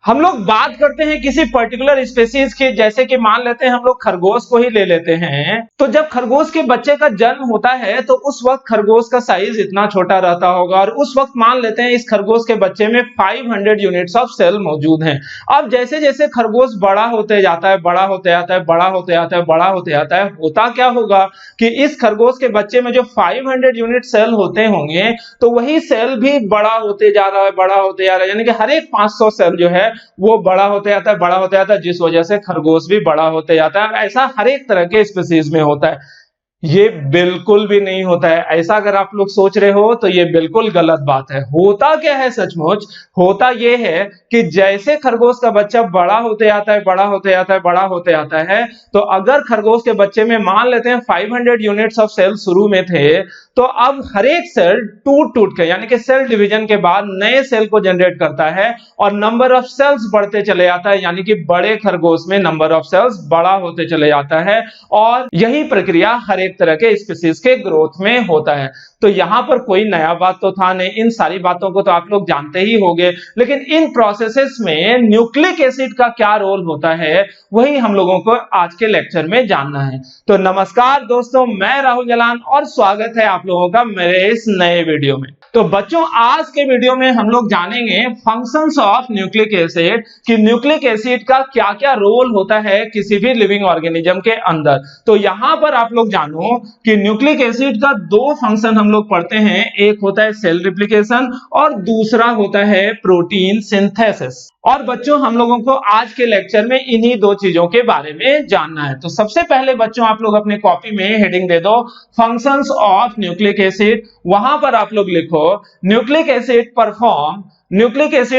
हम लोग बात करते हैं किसी पर्टिकुलर स्पेसीज की, जैसे कि मान लेते हैं हम लोग खरगोश को ही ले लेते हैं। तो जब खरगोश के बच्चे का जन्म होता है तो उस वक्त खरगोश का साइज इतना छोटा रहता होगा और उस वक्त मान लेते हैं इस खरगोश के बच्चे में 500 यूनिट्स ऑफ सेल मौजूद हैं। अब जैसे जैसे खरगोश बड़ा होते जाता है, बड़ा होते जाता है, बड़ा होते जाता है, बड़ा होते जाता है, होता क्या होगा कि इस खरगोश के बच्चे में जो 500 यूनिट सेल होते होंगे तो वही सेल भी बड़ा होते जा रहा है, बड़ा होते जा रहा है, यानी कि हर एक 500 सेल जो है वो बड़ा होते जाता है, बड़ा होते जाता है, जिस वजह से खरगोश भी बड़ा होते जाता है। ऐसा हर एक तरह के स्पीशीज में होता है। ये बिल्कुल भी नहीं होता है ऐसा। अगर आप लोग सोच रहे हो तो ये बिल्कुल गलत बात है। होता क्या है सचमुच, होता ये है कि जैसे खरगोश का बच्चा बड़ा होते जाता है, बड़ा होते जाता है, बड़ा होते जाता है, तो अगर खरगोश के बच्चे में मान लेते हैं 500 यूनिट्स ऑफ सेल शुरू में थे, तो अब हर एक सेल टूट टूट के, यानी कि सेल डिवीजन के बाद नए सेल को जनरेट करता है और नंबर ऑफ सेल्स बढ़ते चले जाता है, यानी कि बड़े खरगोश में नंबर ऑफ सेल्स बड़ा होते चले जाता है। और यही प्रक्रिया हर एक तरह के स्पीशीज के ग्रोथ में होता है। तो यहां पर कोई नया बात तो था नहीं, इन सारी बातों को तो आप लोग जानते ही होंगे। लेकिन इन प्रोसेसेस में न्यूक्लिक एसिड का क्या रोल होता है वही हम लोगों को आज के लेक्चर में जानना है। तो नमस्कार दोस्तों, मैं राहुल जलान और स्वागत है आप लोगों का मेरे इस नए वीडियो में। तो बच्चों, आज के वीडियो में हम लोग जानेंगे फंक्शंस ऑफ न्यूक्लिक एसिड, कि न्यूक्लिक एसिड का क्या क्या रोल होता है किसी भी लिविंग ऑर्गेनिज्म के अंदर। तो यहां पर आप लोग जानो कि न्यूक्लिक एसिड का दो फंक्शन हम लोग पढ़ते हैं, एक होता है सेल रिप्लिकेशन और दूसरा होता है प्रोटीन सिंथेसिस। और बच्चों, हम लोगों को आज के लेक्चर में इन्हीं दो चीजों के बारे में जानना है। तो सबसे पहले बच्चों, आप लोग अपने कॉपी में हेडिंग दे दो फंक्शंस ऑफ न्यूक्लिक एसिड। वहां पर आप लोग लिखो nucleic acid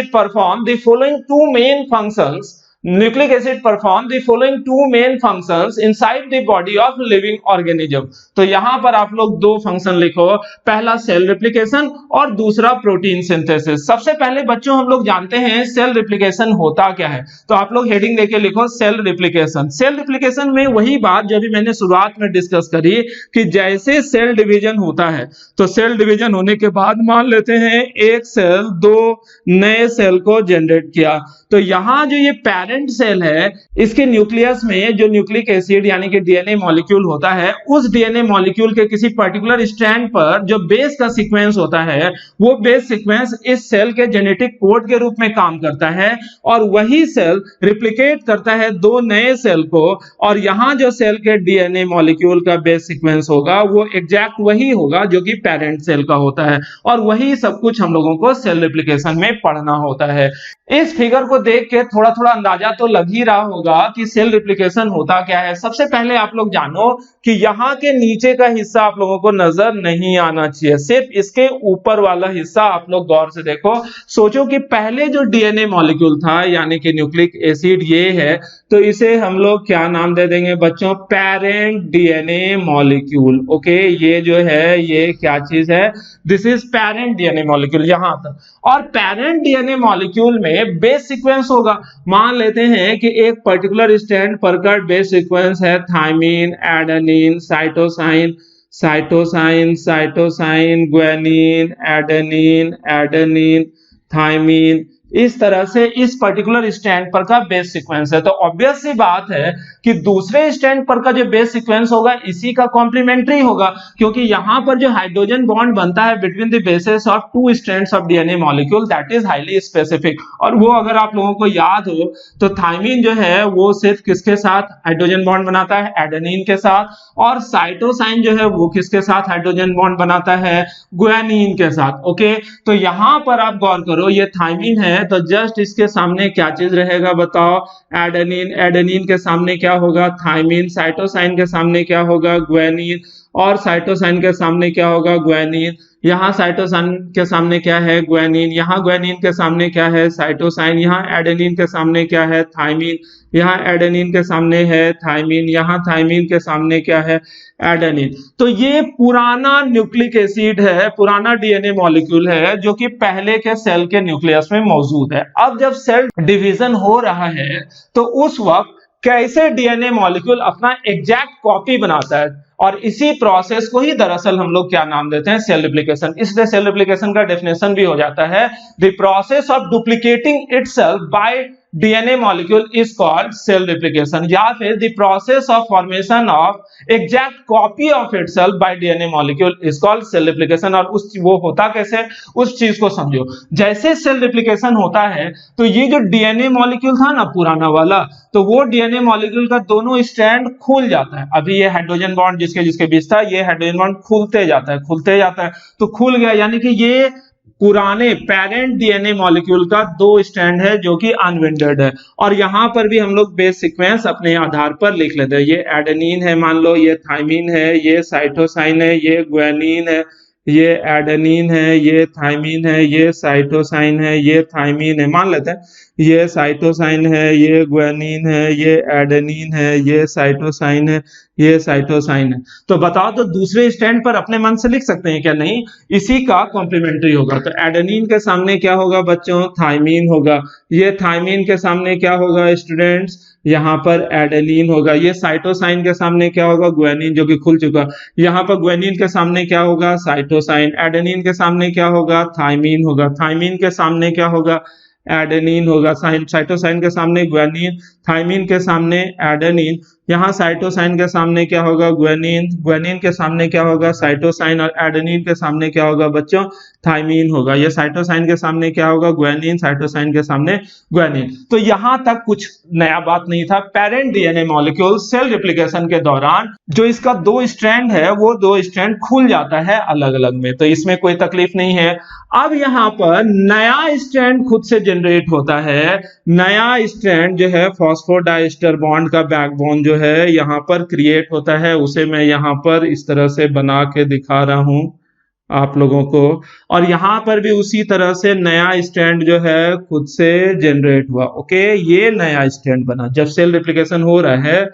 perform the following two main functions. Nucleic acid perform the following two main functions inside the body of living organism। तो यहां पर आप लोग दो फंक्शन लिखो, पहला सेल रिप्लिकेशन और दूसरा प्रोटीन सिंथेसिस। सबसे पहले बच्चों हम लोग जानते हैं सेल रिप्लिकेशन होता क्या है। तो आप लोग हेडिंग देके लिखो सेल रिप्लिकेशन। सेल रिप्लिकेशन में वही बात जो भी मैंने शुरुआत में डिस्कस करी कि जैसे सेल डिवीजन होता है तो सेल डिवीजन होने के बाद मान लेते हैं एक सेल दो नए सेल को जनरेट किया। तो यहां जो ये पेरेंट सेल है, इसके न्यूक्लियस में जो न्यूक्लिक एसिड यानी कि डीएनए मॉलिक्यूल होता है, उस डीएनए मॉलिक्यूल के किसी पर्टिकुलर स्ट्रैंड पर जो बेस का सीक्वेंस होता है, वो बेस सीक्वेंस इस सेल के जेनेटिक कोड के रूप में काम करता है और वही सेल रिप्लिकेट करता है दो नए सेल को। और यहां जो सेल के डीएनए मॉलिक्यूल का बेस सीक्वेंस होगा वो एग्जैक्ट वही होगा जो कि पेरेंट सेल का होता है। और वही सब कुछ हम लोगों को सेल रिप्लिकेशन में पढ़ना होता है। इस फिगर को देख के थोड़ा थोड़ा अंदाजा तो लग ही रहा होगा कि सेल रिप्लिकेशन होता क्या है। सबसे पहले आप लोग जानो कि यहाँ के नीचे का हिस्सा आप लोगों को नजर नहीं आना चाहिए, सिर्फ इसके ऊपर वाला हिस्सा आप लोग गौर से देखो। सोचो कि पहले जो डीएनए मॉलिक्यूल था यानी कि न्यूक्लिक एसिड ये है, तो इसे हम लोग क्या नाम दे देंगे बच्चों, पेरेंट डीएनए मॉलिक्यूल। ओके, ये जो है ये क्या चीज है, this is parent DNA molecule यहां तक। और पेरेंट डीएनए मॉलिक्यूल में बेस सीक्वेंस होगा। मान लेते हैं कि एक पर्टिकुलर स्ट्रैंड पर का बेस सीक्वेंस है thymine, adenine, cytosine, guanine, adenine, thymine. इस तरह से इस पर्टिकुलर स्ट्रैंड पर का बेस सीक्वेंस है। तो ऑब्वियस सी बात है कि दूसरे स्ट्रैंड पर का जो बेस सीक्वेंस होगा इसी का कॉम्प्लीमेंट्री होगा, क्योंकि यहां पर जो हाइड्रोजन बॉन्ड बनता है between the bases of two strands of DNA molecule, that is highly specific. और वो अगर आप लोगों को याद हो तो थायमीन जो है वो सिर्फ किसके साथ हाइड्रोजन बॉन्ड बनाता है, एडेनिन के साथ। और साइटोसाइन जो है वो किसके साथ हाइड्रोजन बॉन्ड बनाता है, ग्वानिन के साथ। ओके, तो यहां पर आप गौर करो, ये थायमीन है तो जस्ट इसके सामने क्या चीज रहेगा बताओ, एडेनिन। एडेनिन के सामने क्या होगा, थायमीन। साइटोसाइन के सामने क्या होगा, ग्वानिन। और साइटोसाइन के सामने क्या होगा, ग्वानिन। यहाँ साइटोसाइन के सामने क्या है, ग्वानिन। यहाँ ग्वानिन के सामने क्या है, साइटोसाइन। यहाँ एडेनिन के सामने क्या है, थायमीन। यहाँ एडेनिन के सामने है थायमीन। यहाँ थायमीन के सामने क्या है, एडेनिन। तो ये पुराना न्यूक्लिक एसिड है, पुराना डीएनए मॉलिक्यूल है जो कि पहले के सेल के न्यूक्लियस में मौजूद है। अब जब सेल डिवीजन हो रहा है तो उस वक्त कैसे डीएनए मॉलिक्यूल अपना एग्जैक्ट कॉपी बनाता है। और इसी प्रोसेस को ही दरअसल हम लोग क्या नाम देते हैं, सेल रिप्लिकेशन। इसलिए सेल रिप्लिकेशन का डेफिनेशन भी हो जाता है the process of duplicating itself by DNA molecule is called cell replication, या फिर the process of formation of exact copy of itself by DNA molecule is called cell replication. और वो होता कैसे, उस चीज को समझो। जैसे सेल रिप्लिकेशन होता है तो ये जो डीएनए मॉलिक्यूल था ना पुराना वाला, तो वो डीएनए मॉलिक्यूल का दोनों स्ट्रैंड खुल जाता है। अभी ये हाइड्रोजन बॉन्ड जिसके जिसके बीच था, ये हाइड्रोजन बॉन्ड खुलते जाता है, तो खुल गया, यानी कि ये पुराने पेरेंट डीएनए मॉलिक्यूल का दो स्ट्रैंड है जो कि अनविंडेड है। और यहां पर भी हम लोग बेस सीक्वेंस अपने आधार पर लिख लेते हैं। ये एडेनिन है, मान लो ये थाइमिन है, ये साइटोसाइन है, ये ग्वानिन है, ये एडेनिन है, ये थाइमिन है, ये साइटोसाइन है, ये थाइमिन है, मान लेते हैं ये साइटोसाइन है, ये ग्वानिन है, ये एडेनिन है, ये साइटोसाइन है, ये साइटोसाइन है। तो बताओ, तो दूसरे स्टैंड पर अपने मन से लिख सकते हैं क्या? नहीं, इसी का कॉम्प्लीमेंट्री होगा। तो एडेनिन के सामने क्या होगा बच्चों? थाइमिन होगा। ये थाइमिन के सामने क्या होगा स्टूडेंट्स? यहाँ पर एडेनिन होगा। ये साइटोसाइन के सामने क्या होगा? ग्वानिन, जो कि खुल चुका। यहाँ पर ग्वानिन के सामने क्या होगा? साइटोसाइन। एडेनिन के सामने क्या होगा? थाइमिन होगा। थाइमिन के सामने क्या होगा? एडेनिन होगा। साइटोसाइन के सामने ग्वानिन, थाइमिन के सामने एडेनिन। यहाँ साइटोसाइन के सामने क्या होगा? ग्वानिन। ग्वानिन के सामने क्या होगा? साइटोसाइन। और एडेनिन के सामने क्या होगा बच्चों? थाइमिन होगा। ये साइटोसाइन के सामने क्या होगा? ग्वानिन। साइटोसाइन के सामने ग्वानिन। तो यहां तक कुछ नया बात नहीं था। Parent DNA molecule cell replication के दौरान जो इसका दो स्ट्रैंड है, वो दो स्ट्रैंड खुल जाता है अलग अलग में, तो इसमें कोई तकलीफ नहीं है। अब यहाँ पर नया स्ट्रैंड खुद से जनरेट होता है। नया स्ट्रैंड जो है फॉस्फोडाइस्टर बॉन्ड का बैकबोन जो है यहाँ पर क्रिएट होता है। उसे मैं यहाँ पर इस तरह से बना के दिखा रहा हूं आप लोगों को। और यहाँ पर भी उसी तरह से नया स्ट्रैंड जो है खुद से जनरेट हुआ। ओके, ये नया स्ट्रैंड बना। जब सेल रिप्लिकेशन हो रहा है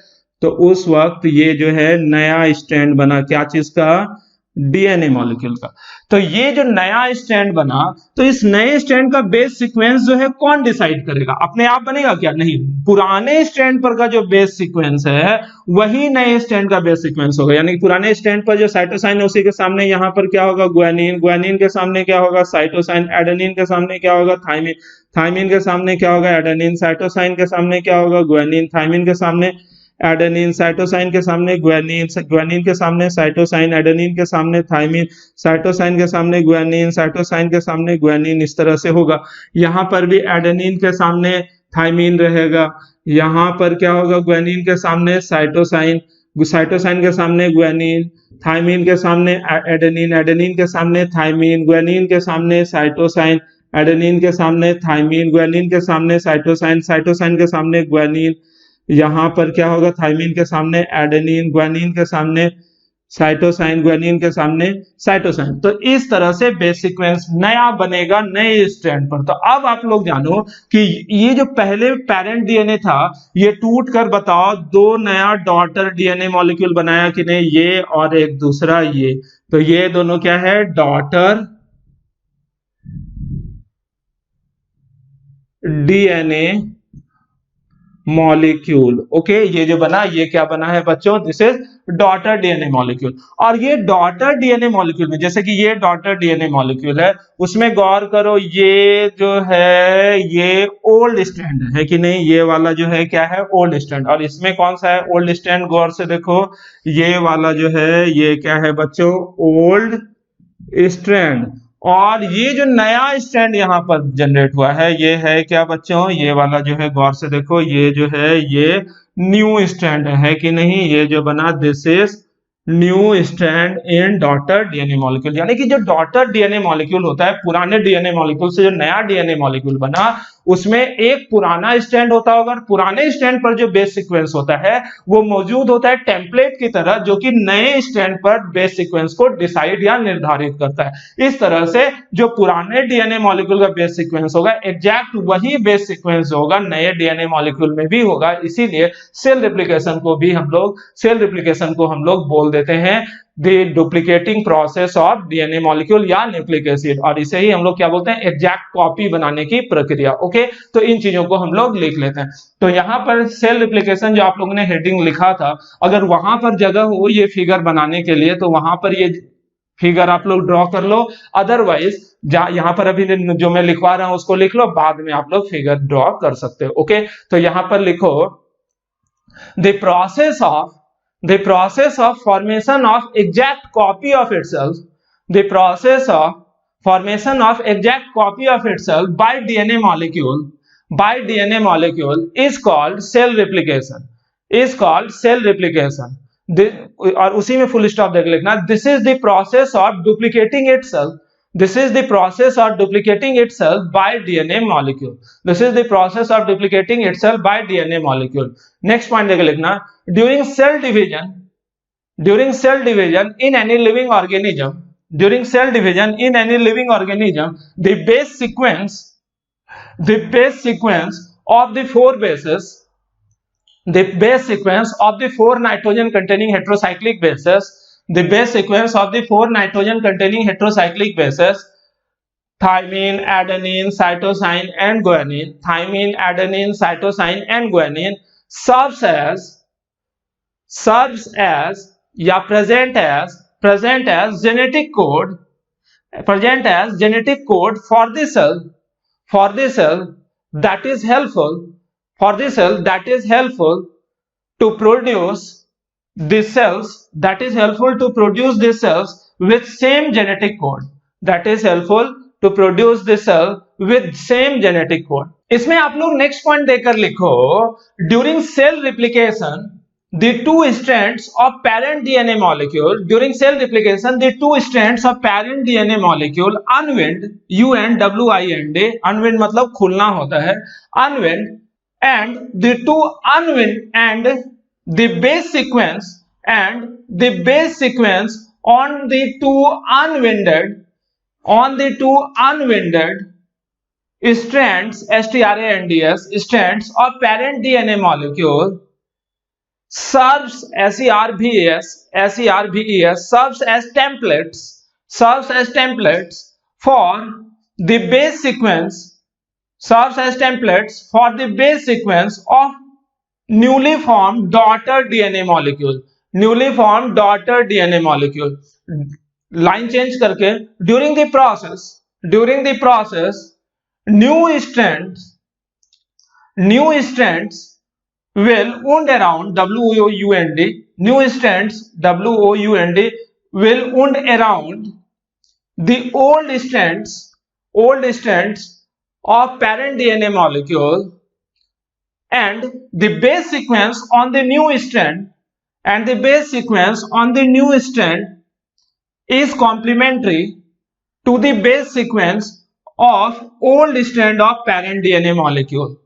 तो उस वक्त ये जो है नया स्ट्रैंड बना। क्या चीज का? डीएनए मॉलिक्यूल का। तो ये जो नया स्ट्रैंड बना, तो इस नए स्ट्रैंड का बेस सीक्वेंस जो है कौन डिसाइड करेगा? अपने आप बनेगा क्या? नहीं, पुराने स्ट्रैंड पर का जो बेस सीक्वेंस है वही नए स्ट्रैंड का बेस सीक्वेंस होगा। यानी कि पुराने स्ट्रैंड पर जो साइटोसाइन है उसी के सामने यहाँ पर क्या होगा? ग्वानिन। ग्वानिन के सामने क्या होगा? साइटोसाइन। एडेनिन के सामने क्या होगा? थाइमिन। थाइमिन के सामने क्या होगा? एडेनिन। साइटोसाइन के सामने क्या होगा? ग्वानिन। थाइमिन के सामने एडेनिन। साइटोसाइन के सामने ग्वानिन। ग्वानिन के सामने साइटोसाइन। एडेनिन के सामने थाइमिन। साइटोसाइन के सामने ग्वानिन। साइटोसाइन के सामने ग्वानिन। इस तरह से होगा। यहाँ पर भी एडेनिन के सामने थाइमिन रहेगा। यहाँ पर क्या होगा? ग्वानिन के सामने साइटोसाइन। साइटोसाइन के सामने ग्वानिन। थाइमिन के सामने एडेनिन। एडेनिन के सामने थाइमिन। ग्वानिन के सामने साइटोसाइन। एडेनिन के सामने थाइमिन। ग्वानिन के सामने साइटोसाइन। साइटोसाइन के सामने ग्वानिन। यहाँ पर क्या होगा? थाइमिन के सामने एडेनिन। ग्वानिन के सामने साइटोसाइन। ग्वानिन के सामने साइटोसाइन। तो इस तरह से बेस सीक्वेंस नया बनेगा नए स्ट्रैंड पर। तो अब आप लोग जानो कि ये जो पहले पेरेंट डीएनए था, ये टूट कर बताओ दो नया डॉटर डीएनए मॉलिक्यूल बनाया कि नहीं? ये और एक दूसरा ये। तो ये दोनों क्या है? Daughter DNA molecule. ओके, ये जो बना, ये क्या बना है बच्चों? This is daughter DNA molecule. और ये डॉटर डीएनए मॉलिक्यूल में, जैसे कि ये डॉटर डीएनए मॉलिक्यूल है, उसमें गौर करो, ये जो है ये ओल्ड स्ट्रैंड है कि नहीं? ये वाला जो है क्या है? Old strand. और इसमें कौन सा है ओल्ड स्ट्रैंड? गौर से देखो, ये वाला जो है ये क्या है बच्चों? Old strand. और ये जो नया स्ट्रैंड यहाँ पर जनरेट हुआ है, ये है क्या बच्चों? ये वाला जो है, गौर से देखो, ये जो है ये न्यू स्ट्रैंड है कि नहीं? ये जो बना, this is new strand in daughter DNA molecule. यानी कि जो डॉटर डीएनए मॉलिक्यूल होता है, पुराने डीएनए मॉलिक्यूल से जो नया डीएनए मॉलिक्यूल बना, उसमें एक पुराना स्ट्रैंड होता होगा। पुराने स्ट्रैंड पर जो बेस सीक्वेंस होता है वो मौजूद होता है टेम्पलेट की तरह, जो कि नए स्ट्रैंड पर बेस सीक्वेंस को डिसाइड या निर्धारित करता है। इस तरह से जो पुराने डीएनए मॉलिक्यूल का बेस सीक्वेंस होगा, एग्जैक्ट वही बेस सीक्वेंस होगा नए डीएनए मॉलिक्यूल में भी होगा। इसीलिए सेल रिप्लिकेशन को हम लोग बोल देते हैं the duplicating process of DNA molecule या न्यूक्लिक एसिड, और इसे ही हम लोग क्या बोलते हैं, एग्जैक्ट कॉपी बनाने की प्रक्रिया। ओके, तो इन चीजों को हम लोग लिख लेते हैं। तो यहाँ पर सेल रिप्लिकेशन जो आप लोगों ने हेडिंग लिखा था, अगर वहां पर जगह हो ये फिगर बनाने के लिए तो वहां पर ये फिगर आप लोग ड्रॉ कर लो, अदरवाइज यहाँ पर अभी जो मैं लिखवा रहा हूं उसको लिख लो, बाद में आप लोग फिगर ड्रॉ कर सकते हो। ओके, तो यहां पर लिखो the process of formation of exact copy of itself, the process of formation of exact copy of itself by DNA molecule is called cell replication, और उसी में फुल स्टॉप देख लिखना, this is the process of duplicating itself, this is the process of duplicating itself by DNA molecule, this is the process of duplicating itself by DNA molecule। Next point देख लिखना, during cell division in any living organism, during cell division in any living organism, the base sequence of the four bases, the base sequence of the four nitrogen containing heterocyclic bases, the base sequence of the four nitrogen containing heterocyclic bases, thymine, adenine, cytosine and guanine, thymine, adenine, cytosine and guanine serves as या present as genetic code for the cell that is helpful to produce the cells with same genetic code, that is helpful to produce the cell with same genetic code। इसमें आप लोग next point देकर लिखो, during cell replication the two strands of parent DNA molecule, during cell replication the two strands of parent DNA molecule unwind, UNWIND, unwind मतलब खुलना होता है, unwind, and the two unwind and the base sequence on the two unwinded strands, strands of parent DNA molecule serves SERVES serves as templates for the base sequence of newly formed daughter DNA molecule, line change करके, during the process new strands will wound around, WOUND, new strands WOUND will wound around the old strands of parent DNA molecule, and the base sequence on the new strand is complementary to the base sequence of old strand of parent DNA molecule,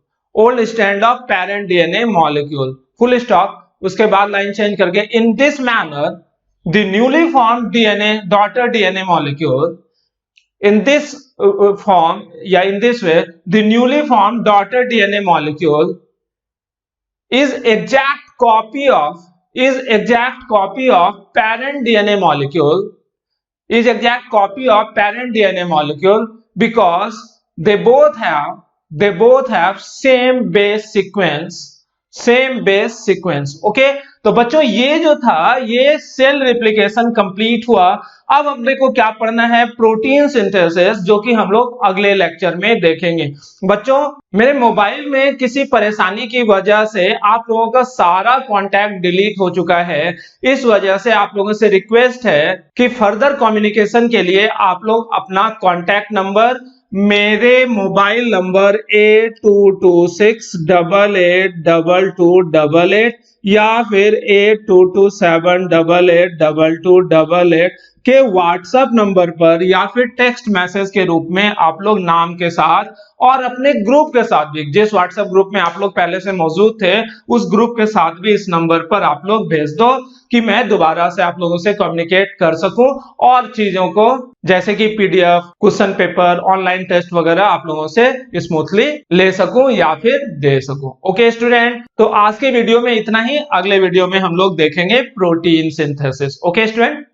full stop। उसके बाद line change करके, in this manner the newly formed daughter DNA molecule, in this way the newly formed daughter DNA molecule is exact copy of parent DNA molecule, because they both have same base sequence। Okay, तो बच्चों ये जो था ये cell replication complete हुआ। अब अपने को क्या पढ़ना है, प्रोटीन सिंथेसिस, जो कि हम लोग अगले लेक्चर में देखेंगे। बच्चों मेरे मोबाइल में किसी परेशानी की वजह से आप लोगों का सारा कांटेक्ट डिलीट हो चुका है, इस वजह से आप लोगों से रिक्वेस्ट है कि फर्दर कम्युनिकेशन के लिए आप लोग अपना कांटेक्ट नंबर मेरे मोबाइल नंबर 8226882288 या फिर 8227882288 के व्हाट्सएप नंबर पर या फिर टेक्स्ट मैसेज के रूप में आप लोग नाम के साथ और अपने ग्रुप के साथ भी, जिस व्हाट्सएप ग्रुप में आप लोग पहले से मौजूद थे उस ग्रुप के साथ भी इस नंबर पर आप लोग भेज दो कि मैं दोबारा से आप लोगों से कम्युनिकेट कर सकूं और चीजों को जैसे कि PDF, question paper, online test वगैरह आप लोगों से स्मूथली ले सकूं या फिर दे सकूं। ओके स्टूडेंट, तो आज के वीडियो में इतना ही। अगले वीडियो में हम लोग देखेंगे प्रोटीन सिंथेसिस। Okay student.